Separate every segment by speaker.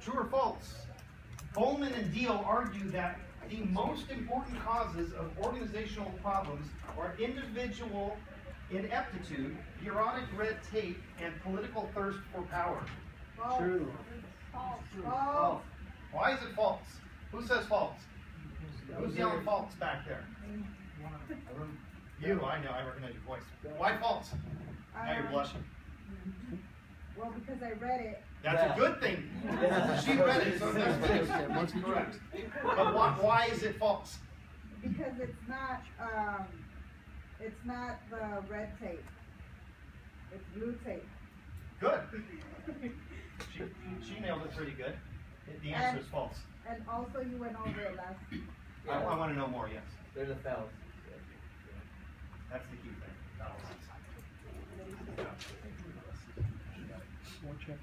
Speaker 1: True or false? Bowman and Deal argue that the most important causes of organizational problems are individual ineptitude, bureaucratic red tape, and political thirst for power.
Speaker 2: False. True.
Speaker 3: False.
Speaker 2: False.
Speaker 1: Why is it false? Who says false? Who's yelling false back there? You, I know, I recognize your voice. Why false? Now you're blushing.
Speaker 3: Well, because I read it.
Speaker 1: That's a good thing. She read it, so that's correct. But why is it false?
Speaker 3: Because it's not the red tape. It's blue tape.
Speaker 1: Good. She nailed it pretty good. The answer is false.
Speaker 3: And also you went over it last.
Speaker 1: I want to know more, yes.
Speaker 2: There's a fallacy.
Speaker 1: That's the key thing. Fallacies.
Speaker 4: More check.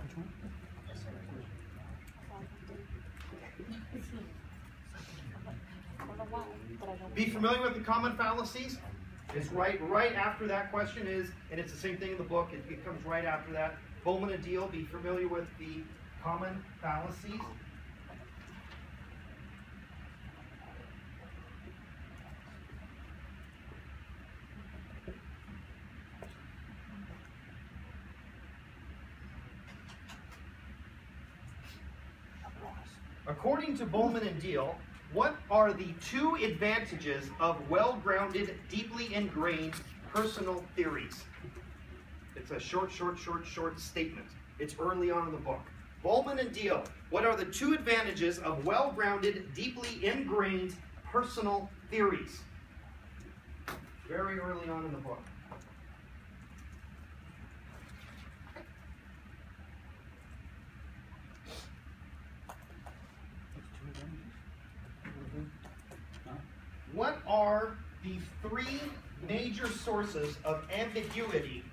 Speaker 4: Which one?
Speaker 1: Be familiar with the common fallacies. It's right after that question is, and it's the same thing in the book. It comes right after that. Bowman and Deal. Be familiar with the common fallacies. According to Bowman and Deal, what are the two advantages of well-grounded, deeply ingrained personal theories? It's a short statement. It's early on in the book. Bowman and Deal, what are the two advantages of well-grounded, deeply ingrained personal theories? Very early on in the book. What are the three major sources of ambiguity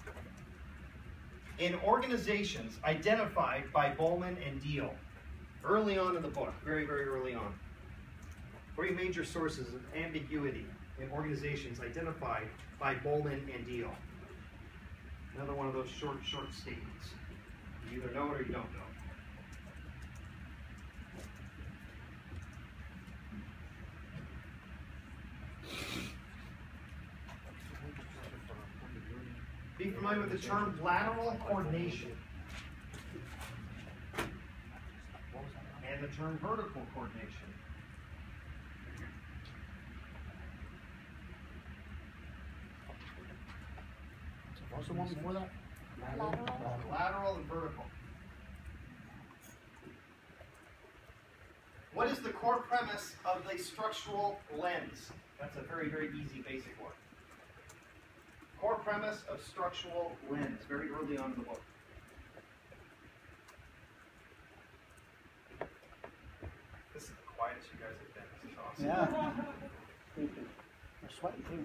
Speaker 1: in organizations identified by Bowman and Deal? Early on in the book, very early on. Three major sources of ambiguity in organizations identified by Bowman and Deal. Another one of those short statements. You either know it or you don't know. Be familiar with the term lateral coordination and the term vertical coordination.
Speaker 4: What's the one before that?
Speaker 1: Lateral and vertical. What is the core premise of the structural lens? That's a very easy basic one. Core premise of structural lens, very early on in the book. This is the quietest you guys have been. This is awesome.
Speaker 4: Yeah. We're sweating too.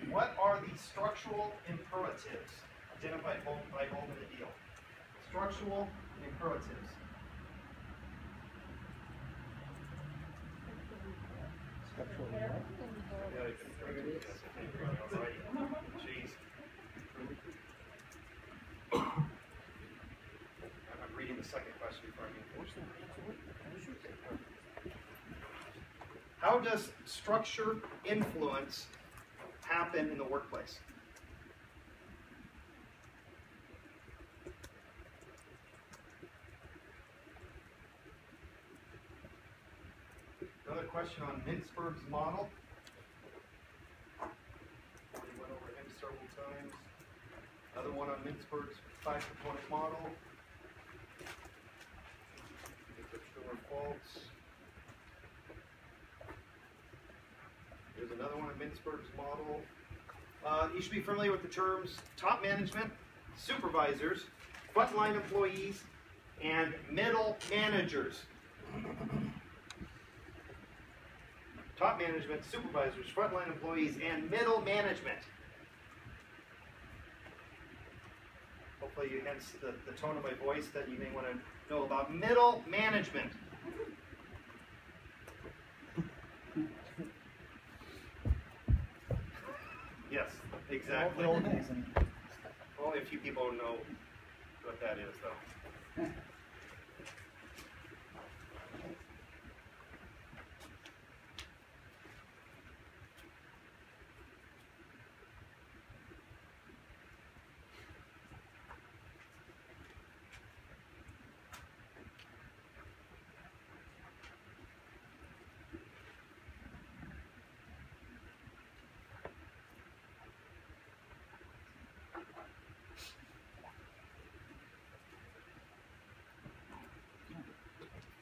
Speaker 1: What are the structural imperatives identified by Bowman and Deal? Structural imperatives. Jeez. I'm reading the second question before I get. How does structure influence happen in the workplace? Another question on Mintzberg's model. We went over him several times. Another one on Mintzberg's 5-component model. Is it true or false? There's another one on Mintzberg's model. You should be familiar with the terms top management, supervisors, frontline employees, and middle managers. top management, supervisors, frontline employees, and middle management. Hopefully you hence the tone of my voice that you may want to know about middle management. Yes, exactly. Only a few people know what that is, though.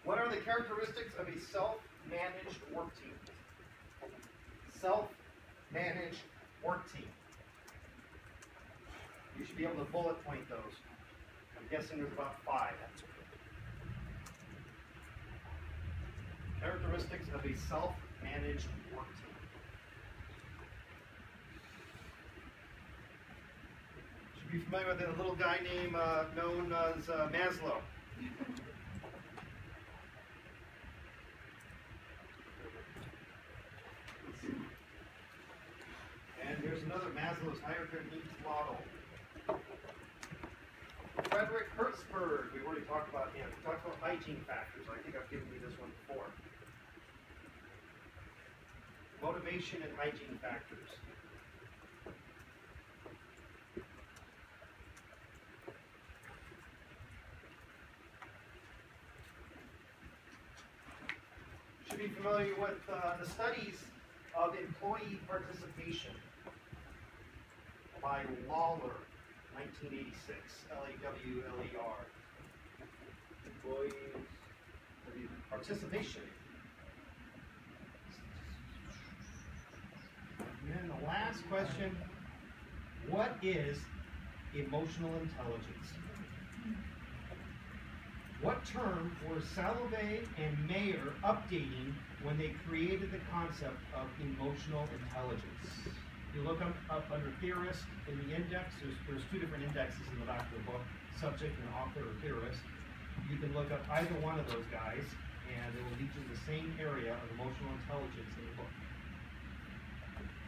Speaker 1: What are the characteristics of a self-managed work team? Self-managed work team. You should be able to bullet point those. I'm guessing there's about 5. Characteristics of a self-managed work team. You should be familiar with a little guy named known as Maslow. And here's another Maslow's hierarchy of needs model. Frederick Hertzberg, we've already talked about him. We talked about hygiene factors. I think I've given you this one before. Motivation and hygiene factors. You should be familiar with the studies of employee participation by Lawler, 1986, Lawler. Employee participation. And then the last question, what is emotional intelligence? What term were Salovey and Mayer updating when they created the concept of emotional intelligence? You look up under theorist in the index, there's 2 different indexes in the back of the book, subject and author or theorist. You can look up either one of those guys, and it will lead you to the same area of emotional intelligence in the book.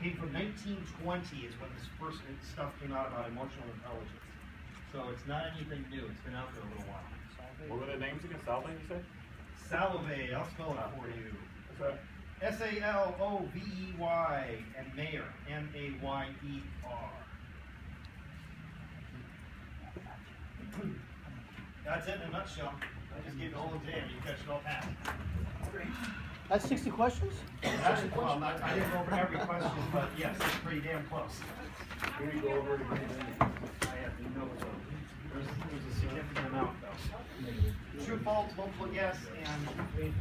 Speaker 1: Came from 1920 is when this first stuff came out about emotional intelligence. So it's not anything new, it's been out there a little while.
Speaker 5: What were the names again? Salvay, you said?
Speaker 1: Salovey, I'll spell it for you.
Speaker 5: Okay.
Speaker 1: S-A-L-O-V-E-Y, and Mayer, M-A-Y-E-R. That's it in a nutshell. I just gave the whole exam. You guys should all pass.
Speaker 4: That's 60 questions?
Speaker 1: That's, well, I didn't go over every question, but yes, it's pretty damn close.
Speaker 5: Can we go over it again?
Speaker 1: I have no clue. There's a significant amount, though. True, false, multiple yes, and